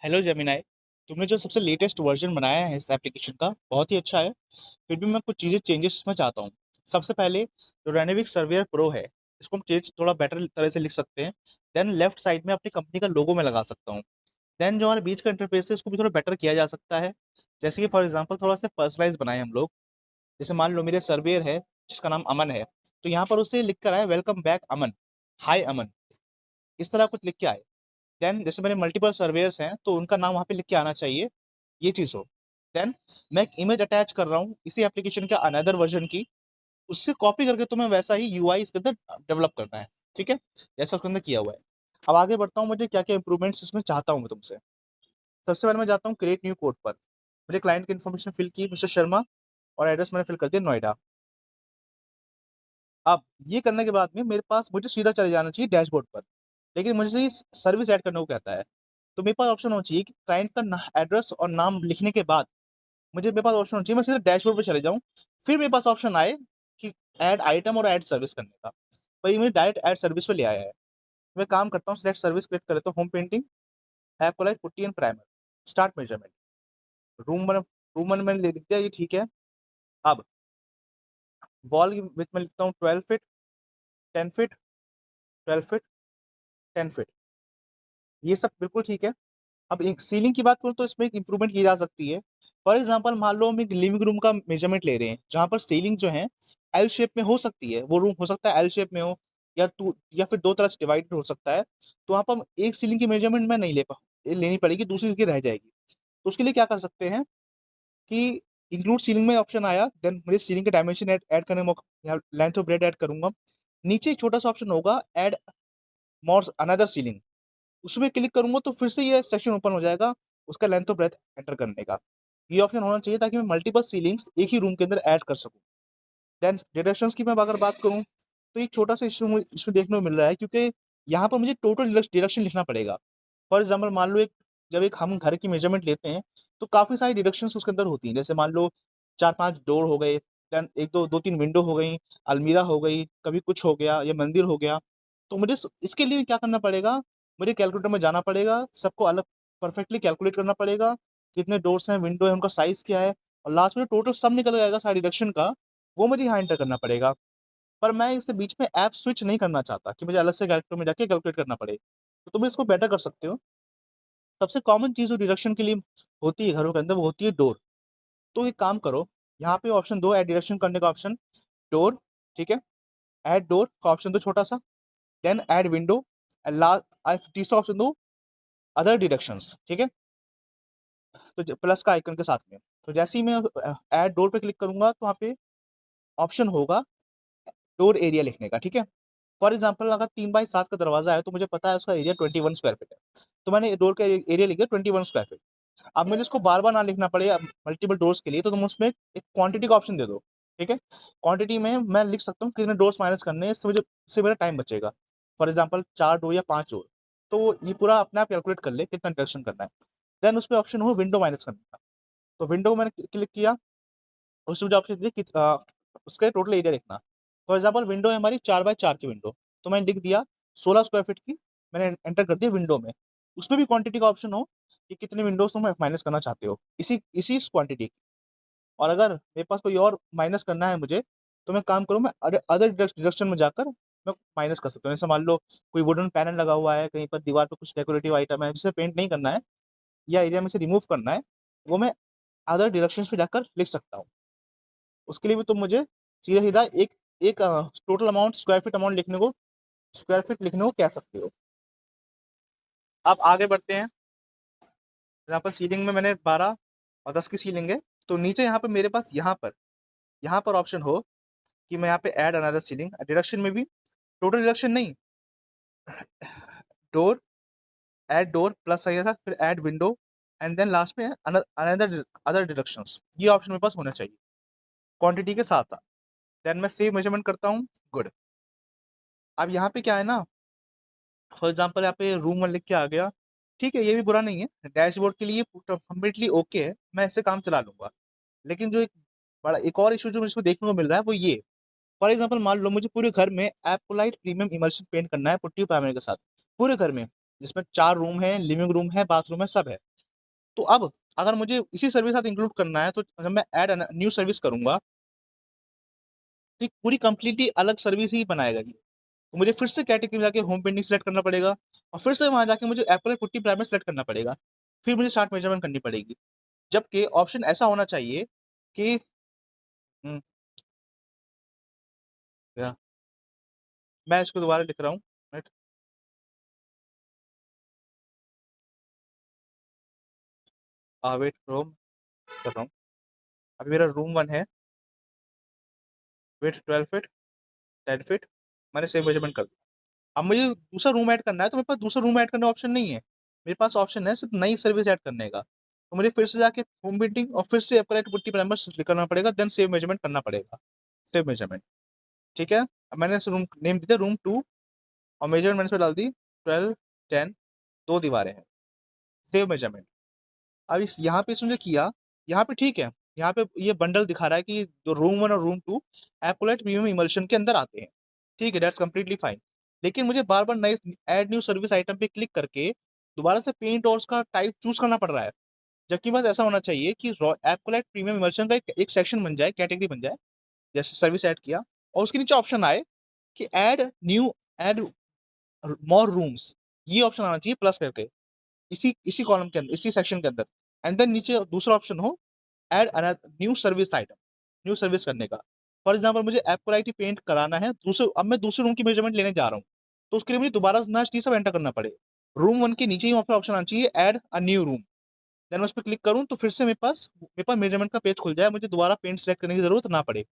Hello Gemini. तुमने जो सबसे लेटेस्ट वर्जन बनाया है इस एप्लीकेशन का बहुत ही अच्छा है। फिर भी मैं कुछ चीज़ें चेंजेस इसमें चाहता हूँ। सबसे पहले जो रेनोविक सर्वेयर प्रो है, इसको हम चेंज थोड़ा बेटर तरह से लिख सकते हैं। देन लेफ्ट साइड में अपनी कंपनी का लोगो में लगा सकता हूँ। देन जो हमारे बीच का इंटरफेस है उसको भी थोड़ा बेटर किया जा सकता है। जैसे कि फॉर एग्जांपल थोड़ा सा पर्सनलाइज बनाए हम लोग। जैसे मान लो मेरे सर्वेयर है जिसका नाम अमन है, तो यहाँ पर उसे लिख कर आए वेलकम बैक अमन, हाय अमन, इस तरह कुछ लिख के आए। देन जैसे मेरे मल्टीपल सर्वेयर्स हैं तो उनका नाम वहाँ पे लिख के आना चाहिए, ये चीज़ हो। देन मैं एक इमेज अटैच कर रहा हूँ इसी एप्लीकेशन के अनदर वर्जन की, उससे कॉपी करके तुम्हें वैसा ही यूआई इसके अंदर डेवलप करना है। ठीक है, जैसा उसके अंदर किया हुआ है। अब आगे बढ़ता हूँ, मुझे क्या क्या इंप्रूवमेंट्स इसमें चाहता हूँ मैं तुमसे। सबसे पहले मैं जाता हूँ क्रिएट न्यू कोड पर। मुझे क्लाइंट की इन्फॉर्मेशन फिल की मिस्टर शर्मा, और एड्रेस मैंने फिल कर दिया नोएडा। अब ये करने के बाद में मेरे पास मुझे सीधा चले जाना चाहिए डैशबोर्ड पर, लेकिन मुझे सर्विस ऐड करने को कहता है। तो मेरे पास ऑप्शन होना चाहिए कि क्लाइंट का एड्रेस और नाम लिखने के बाद मुझे मेरे पास ऑप्शन होना चाहिए मैं सीधा डैशबोर्ड पे चले जाऊँ। फिर मेरे पास ऑप्शन आए कि ऐड आइटम और ऐड सर्विस करने का। भाई मुझे डायरेक्ट ऐड सर्विस पे ले आया है। मैं काम करता हूँ, सिलेक्ट सर्विस क्लिक कर लेता हूँ, होम पेंटिंग, ऐप कोलाइट putty and primer, start measurement, room मैंने लिख दिया, ये ठीक है। अब वॉल विथ में लिखता हूँ 12 फीट, 10 फीट, 12 फीट, 10 फीट, ये सब बिल्कुल ठीक है। अब एक सीलिंग की बात करूँ तो इसमें एक इंप्रूवमेंट की जा सकती है। फॉर एग्जांपल मान लो हम एक लिविंग रूम का मेजरमेंट ले रहे हैं जहाँ पर सीलिंग जो है एल शेप में हो सकती है, वो रूम हो सकता है एल शेप में हो, या फिर दो तरह से डिवाइडेड हो सकता है। तो वहाँ पर हम एक सीलिंग की मेजरमेंट में नहीं लेनी पड़ेगी, दूसरी की रह जाएगी। तो उसके लिए क्या कर सकते हैं कि इंक्लूड सीलिंग में ऑप्शन आया, देन मुझे सीलिंग के डायमेंशन ऐड करने में लेंथ ऑफ ब्रेड ऐड करूंगा। नीचे एक छोटा सा ऑप्शन होगा ऐड मोर अनदर सीलिंग, उसमें क्लिक करूंगा तो फिर से ये सेक्शन ओपन हो जाएगा उसका लेंथ ऑफ ब्रेथ एंटर करने का। ये ऑप्शन होना चाहिए ताकि मैं मल्टीपल सीलिंग्स एक ही रूम के अंदर ऐड कर सकूं। देन डिडक्शंस की मैं अगर बात करूं तो एक छोटा सा इशू इसमें देखने को मिल रहा है, क्योंकि यहाँ पर मुझे टोटल डिडक्शन लिखना पड़ेगा। फॉर एग्जाम्पल मान लो एक जब एक हम घर की मेजरमेंट लेते हैं तो काफ़ी सारी डिडक्शंस उसके अंदर होती हैं। जैसे मान लो 4-5 डोर हो गए, देन एक दो दो तीन विंडो हो गई, अलमीरा हो गई, कभी कुछ हो गया या मंदिर हो गया। तो मुझे इसके लिए क्या करना पड़ेगा, मुझे कैलकुलेटर में जाना पड़ेगा, सबको अलग परफेक्टली कैलकुलेट करना पड़ेगा, कितने डोर्स हैं, विंडो है, उनका साइज क्या है, और लास्ट में टोटल सम निकल जाएगा सारी डिडक्शन का, वो मुझे यहाँ एंटर करना पड़ेगा। पर मैं इससे बीच में ऐप स्विच नहीं करना चाहता कि मुझे अलग से कैलकुलेटर में जाके कैलकुलेट करना पड़े। तो तुम इसको बेटर कर सकते हो। सबसे कॉमन चीज़ जो डिडक्शन के लिए होती है घरों के अंदर वो होती है डोर। तो एक काम करो, यहाँ पे ऑप्शन दो ऐड डिडक्शन करने का ऑप्शन, डोर, ठीक है, ऐड डोर का ऑप्शन दो छोटा सा, देन ऐड विंडो, लास्ट तीसरा ऑप्शन दो अदर डिडक्शंस, ठीक है, तो प्लस का आइकन के साथ में। तो जैसे ही मैं ऐड डोर पे क्लिक करूंगा तो वहाँ पे ऑप्शन होगा डोर एरिया लिखने का, ठीक है। फॉर एग्जाम्पल अगर 3x7 का दरवाजा है तो मुझे पता है उसका एरिया 21 स्क्वायर फीट है, तो मैंने डोर का एरिया लिखा 21 स्क्वायर फीट। अब मुझे इसको बार बार ना लिखना पड़े मल्टीपल डोर्स के लिए, तो तुम उसमें एक क्वांटिटी का ऑप्शन दे दो, ठीक है। क्वांटिटी में मैं लिख सकता हूँ कितने डोर्स माइनस करने हैं, इससे मेरा टाइम बचेगा। फॉर एग्जाम्पल 4 डोर या 5 डोर, तो ये पूरा अपने आप कैलकुलेट कर ले कितना इंटरेक्शन करना है। देन उस पर ऑप्शन हो विंडो माइनस करने का, तो विंडो मैंने क्लिक किया, उसमें मुझे ऑप्शन दिए उसका टोटल एरिया लिखना। फॉर एग्जाम्पल विंडो है हमारी 4x4 की विंडो, तो मैंने लिख दिया 16 स्क्वायर फीट की, मैंने एंटर कर दिया विंडो में। उसमें भी क्वांटिटी का ऑप्शन हो कि कितनी विंडोज तुम माइनस करना चाहते हो इसी इसी क्वांटिटी की। और अगर मेरे पास कोई और माइनस करना है मुझे, तो मैं काम करूँ, मैं अदर डिडक्शन में जाकर मैं माइनस कर सकता हूँ। जैसे मान लो कोई वुडन पैनल लगा हुआ है कहीं पर, दीवार पर कुछ डेकोरेटिव आइटम है जिसे पेंट नहीं करना है या एरिया में से रिमूव करना है, वो मैं अदर डिडक्शंस पे जाकर लिख सकता हूँ। उसके लिए भी तुम मुझे सीधा सीधा एक एक total amount square feet amount लिखने को, स्क्वायर फीट लिखने को कह सकते हो। अब आगे बढ़ते हैं। यहाँ पर सीलिंग में मैंने 12 और 10 की सीलिंग है, तो नीचे यहाँ पे मेरे पास यहाँ पर ऑप्शन हो कि मैं यहाँ पे ऐड अनदर सीलिंग, डिडक्शन में भी टोटल डिडक्शन नहीं, डोर, ऐड डोर प्लस आएगा था, फिर add window, and then last में अनदर अदर डिडक्शंस, ये ऑप्शन मेरे पास होना चाहिए क्वांटिटी के साथ। देन मैं सेव मेजरमेंट करता हूँ, गुड। अब यहाँ पे क्या है ना, फॉर एग्जाम्पल यहाँ पे रूम वन लिख के आ गया, ठीक है, ये भी बुरा नहीं है, डैशबोर्ड के लिए कम्प्लीटली ओके है, मैं ऐसे काम चला लूंगा। लेकिन जो एक और इशू जो मुझे इसमें देखने को मिल रहा है वो ये, फॉर एग्जाम्पल मान लो मुझे पूरे घर में एपोलाइट प्रीमियम इमल्शन पेंट करना है पुट्टी पैनल के साथ, पूरे घर में, जिसमें 4 रूम है, लिविंग रूम है, बाथरूम है, सब है। तो अब अगर मुझे इसी सर्विस साथ इंक्लूड करना है तो जब मैं ऐड न्यू सर्विस करूंगा तो एक पूरी कंप्लीटली अलग सर्विस ही बनाएगा ये। तो मुझे फिर से कैटेगरी में जाके होम पेंटिंग सेलेक्ट करना पड़ेगा और फिर से वहां जाके मुझे एप्पल पुट्टी प्राइमर सेलेक्ट करना पड़ेगा, फिर मुझे स्टार्ट मेजरमेंट करनी पड़ेगी। जबकि ऑप्शन ऐसा होना चाहिए कि हम्म, या, मैं इसको दोबारा लिख रहा हूँ। राइट, वेट रूम कर रहा हूँ। अभी मेरा रूम 1 है, वेट 12 फीट 10 फीट, मैंने सेम मेजरमेंट कर दिया। अब मुझे दूसरा रूम ऐड करना है तो मेरे पास दूसरा रूम ऐड करने का ऑप्शन नहीं है, मेरे पास ऑप्शन है सिर्फ नई सर्विस ऐड करने का। तो मुझे फिर से जाके होम पेंटिंग और फिर से एप्पल पुट्टी प्राइमर करना पड़ेगा, देन सेव मेजरमेंट करना पड़ेगा, सेव मेजरमेंट। ठीक है, अब मैंने रूम नेम दिया रूम 2 और मेजरमेंट मैंने इसमें डाल दी 12 10, 2 दीवारें हैं, सेव मेजरमेंट। अब इस यहाँ पे इसने किया, यहाँ पे ठीक है, यहाँ पे ये बंडल दिखा रहा है कि जो रूम 1 और रूम 2 एपोलाइट प्रीमियम इमल्शन के अंदर आते हैं। ठीक है, दैट्स कंप्लीटली फाइन। लेकिन मुझे बार बार नई ऐड न्यू सर्विस आइटम पे क्लिक करके दोबारा से पेंट और उसका टाइप चूज करना पड़ रहा है। जबकि बस ऐसा होना चाहिए कि एपोलाइट प्रीमियम इमल्शन का एक सेक्शन बन जाए, कैटेगरी बन जाए, जैसे सर्विस ऐड किया और उसके नीचे ऑप्शन आए कि ऐड मोर रूम्स, ये ऑप्शन आना चाहिए प्लस करके इसी इसी कॉलम के अंदर, इसी सेक्शन के अंदर। एंड देन नीचे दूसरा ऑप्शन हो add new service item, new service करने का। फॉर एग्जाम्पल मुझे एप्पल पेंट कराना है दूसरे, अब मैं दूसरे रूम की मेजरमेंट लेने जा रहा हूँ, तो उसके लिए मुझे दोबारा ना टी सब एंटर करना पड़े। रूम 1 के नीचे ही ऑप्शन आना चाहिए add a new room. Then मैं उस पर क्लिक करूँ तो फिर से मेरे पास मेजरमेंट का पेज खुल जाए, मुझे दोबारा पेंट सेलेक्ट करने की जरूरत ना पड़े।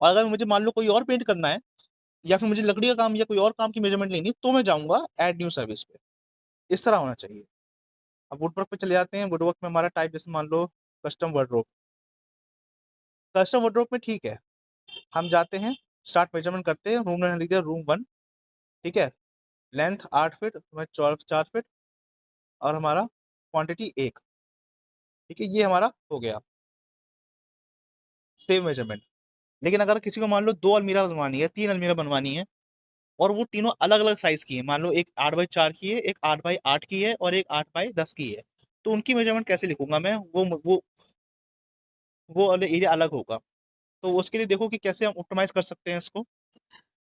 और अगर मुझे मान लो कोई और पेंट करना है या फिर मुझे लकड़ी का काम या कोई और काम की मेजरमेंट लेनी है तो मैं जाऊंगा ऐड न्यू सर्विस पे। इस तरह होना चाहिए। अब वुडवर्क पे चले जाते हैं। वुडवर्क में हमारा टाइप जैसे मान लो कस्टम वार्डरोब। कस्टम वार्डरोब में ठीक है, हम जाते हैं, स्टार्ट मेजरमेंट करते हैं, रूम लिख दिया रूम 1। ठीक है, लेंथ 8 फीट, 4 फीट और हमारा क्वांटिटी 1। ठीक है, ये हमारा हो गया सेव मेजरमेंट। लेकिन अगर किसी को मान लो 2 अलमीरा बनवानी है, 3 अलमीरा बनवानी है और वो तीनों अलग अलग साइज की है, मान लो एक 8x4 की है, एक 8x8 की है और एक 8x10 की है, तो उनकी मेजरमेंट कैसे लिखूंगा मैं? वो एरिया अलग होगा। तो उसके लिए देखो कि कैसे हम ऑप्टिमाइज कर सकते हैं इसको।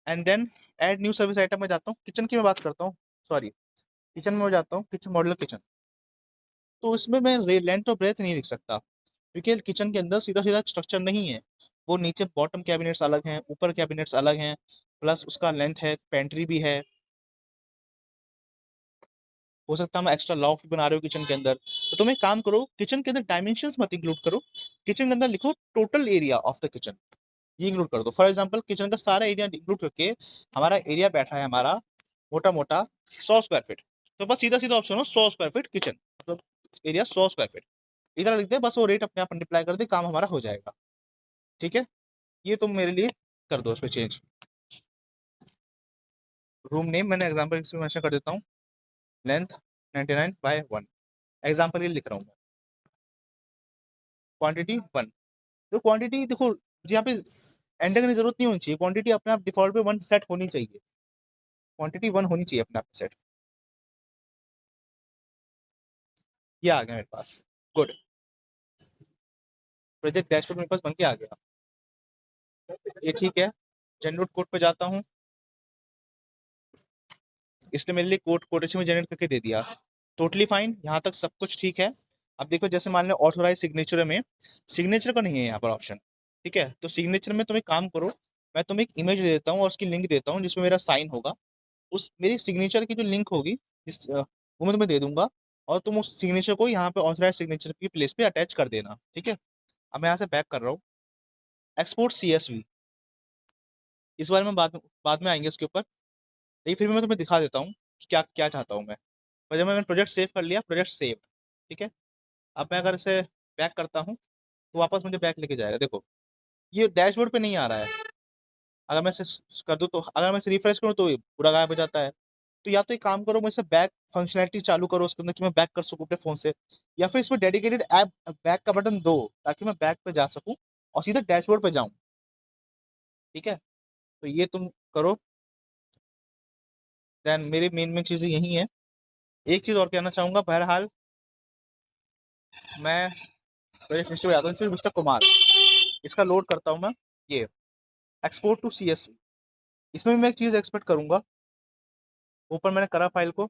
And then add new service item में जाता हूँ, किचन की मैं बात करता हूँ, सॉरी, किचन में जाता हूँ, किचन मॉडल किचन। तो इसमें मैं लेंथ और ब्रेथ नहीं लिख सकता क्योंकि किचन के अंदर सीधा सीधा स्ट्रक्चर नहीं है। वो नीचे बॉटम कैबिनेट्स अलग हैं, ऊपर कैबिनेट्स अलग हैं, प्लस उसका लेंथ है, पेंट्री भी है। हो सकता है मैं एक्स्ट्रा लॉफ्ट बना रहे हो किचन के अंदर, तो तुम एक काम करो, किचन के अंदर डायमेंशंस मत इंक्लूड करो, किचन के अंदर लिखो total area of the kitchen, ये इंक्लूड कर दो। फॉर एग्जांपल किचन का सारा एरिया इंक्लूड करके हमारा एरिया बैठा है हमारा मोटा मोटा 100 स्क्वायर फीट। तो बस सीधा सीधा ऑप्शन हो 100 स्क्वायर फीट किचन, मतलब एरिया 100 स्क्वायर फीट, इतना लिख दे बस, वो रेट अपने आप मल्टीप्लाई कर दे, काम हमारा हो जाएगा। ठीक है, ये तुम मेरे लिए कर दो, इस पर चेंज। रूम नेम मैंने एग्जाम्पल इसमें मेंशन कर देता हूँ, लेंथ 99/1, एग्जाम्पल ये लिख रहा हूँ मैं। क्वांटिटी 1, तो क्वांटिटी देखो यहाँ पे एंटर करने की जरूरत नहीं होनी चाहिए, क्वांटिटी अपने आप डिफॉल्ट पे 1 सेट होनी चाहिए, क्वांटिटी 1 होनी चाहिए अपने आप सेट। ये आ गया मेरे पास, गुड। प्रोजेक्ट डैशबोर्ड मेरे पास बन के आ गया, ये ठीक है। जनरेट कोड पे जाता हूँ, इसने मेरे लिए कोटेशन में जनरेट करके दे दिया, टोटली फाइन, यहाँ तक सब कुछ ठीक है। अब देखो जैसे मान लो ऑथोराइज सिग्नेचर में सिग्नेचर का नहीं है यहाँ पर ऑप्शन। ठीक है, तो सिग्नेचर में तुम एक काम करो, मैं तुम्हें एक इमेज दे देता हूँ और उसकी लिंक देता हूँ जिसमें मेरा साइन होगा, उस मेरी सिग्नेचर की जो लिंक होगी वो मैं तुम्हें दे दूंगा और तुम उस सिग्नेचर को यहाँ पे ऑथराइज सिग्नेचर की प्लेस पे अटैच कर देना। ठीक है, अब मैं यहाँ से बैक कर रहा हूँ, एक्सपोर्ट CSV, इस बारे में बाद में आएंगे इसके ऊपर, लेकिन फिर भी मैं तुम्हें दिखा देता हूँ कि क्या क्या चाहता हूँ मैं। और जब मैंने प्रोजेक्ट सेव कर लिया, प्रोजेक्ट सेव। ठीक है, अब मैं अगर इसे बैक करता हूँ तो वापस मुझे बैक लेके जाएगा, देखो ये डैशबोर्ड पे नहीं आ रहा है। अगर मैं इसे कर दूँ तो, अगर मैं इसे रिफ्रेश करूँ तो ये पूरा गायब हो जाता है। तो या तो एक काम करो, मुझसे बैक फंक्शनैलिटी चालू करो उसके अंदर कि मैं बैक कर सकूँ अपने फोन से, या फिर इसमें डेडिकेटेड ऐप बैक का बटन दो ताकि मैं बैक पे जा सकूँ और सीधा डैशबोर्ड पे जाऊँ। ठीक है, तो ये तुम करो। देन मेरी मेन मेन चीज़ें यही है। एक चीज़ और कहना चाहूँगा, बहरहाल मैं पहले हिस्ट्री बताता हूँ, इसमें मिस्टर कुमार, इसका लोड करता हूँ मैं, ये एक्सपोर्ट टू CSV। इसमें भी मैं एक चीज़ एक्सपेक्ट करूंगा, ऊपर मैंने करा फाइल को,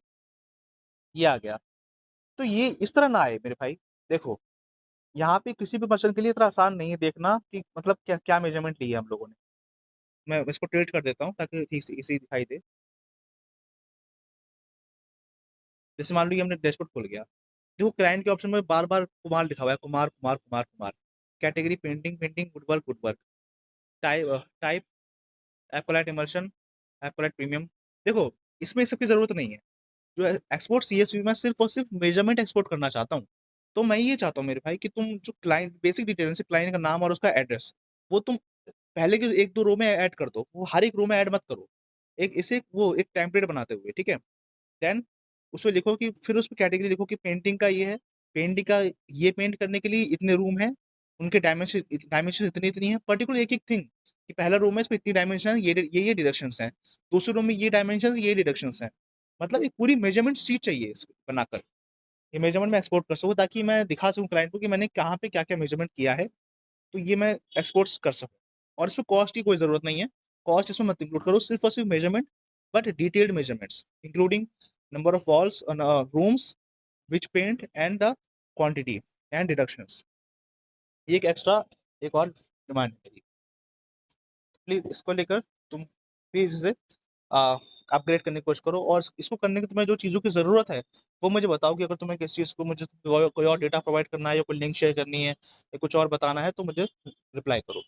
ये आ गया। तो ये इस तरह ना आए मेरे भाई। देखो, यहाँ पे किसी भी पर्सन के लिए इतना आसान नहीं है देखना कि मतलब क्या क्या मेजरमेंट ली है हम लोगों ने। मैं इसको ट्रेट कर देता हूँ ताकि ठीक से इसी दिखाई दे। जैसे मान लो ये हमने डैशबोर्ड खोल गया, देखो क्लाइंट के ऑप्शन में बार बार कुमार लिखा हुआ है, Kumar Kumar Kumar Kumar. Category painting, painting woodwork woodwork. Type type Aqualite emulsion, Aqualite premium. देखो, इसमें इस सब की जरूरत नहीं है। जो एक्सपोर्ट CSV में सिर्फ और सिर्फ मेजरमेंट एक्सपोर्ट करना चाहता हूँ। तो मैं ये चाहता हूँ मेरे भाई कि तुम जो क्लाइंट बेसिक डिटेल से क्लाइंट का नाम और उसका एड्रेस, वो तुम पहले के एक दो रो में ऐड कर दो, वो हर एक रो में ऐड मत करो। एक इसे वो एक टेम्पलेट बनाते हुए, ठीक है। देन उसमें लिखो कि फिर उसमें कैटेगरी लिखो कि पेंटिंग का ये है, पेंटिंग का ये पेंट करने के लिए इतने रूम है, उनके डायमेंशन डायमेंशन इतनी इतनी है, पर्टिकुलर एक एक थिंग कि पहला रूम है इसमें इतनी डायमेंशन, ये डिडक्शंस हैं, दूसरे रूम में ये डायमेंशन, ये डिडक्शंस हैं। मतलब एक पूरी मेजरमेंट शीट चाहिए इसको बनाकर, ये मेजरमेंट में एक्सपोर्ट कर सकूँ ताकि मैं दिखा सकूँ क्लाइंट को कि मैंने कहाँ पे क्या क्या मेजरमेंट किया है। तो ये मैं एक्सपोर्ट्स कर सकूँ। और इसमें कॉस्ट की कोई ज़रूरत नहीं है, कॉस्ट इसमें मत इंक्लूड करो, सिर्फ और सिर्फ measurement, but detailed measurements including number of walls, rooms, which paint and the quantity and deductions. ये एक एक्स्ट्रा, एक और डिमांड है। प्लीज इसको लेकर तुम प्लीज इसे अपग्रेड करने की कोशिश करो, और इसको करने की तुम्हें जो चीज़ों की ज़रूरत है वो मुझे बताओ कि अगर तुम्हें किस चीज़ को मुझे कोई और डेटा प्रोवाइड करना है, या कोई लिंक शेयर करनी है, या कुछ और बताना है, तो मुझे रिप्लाई करो।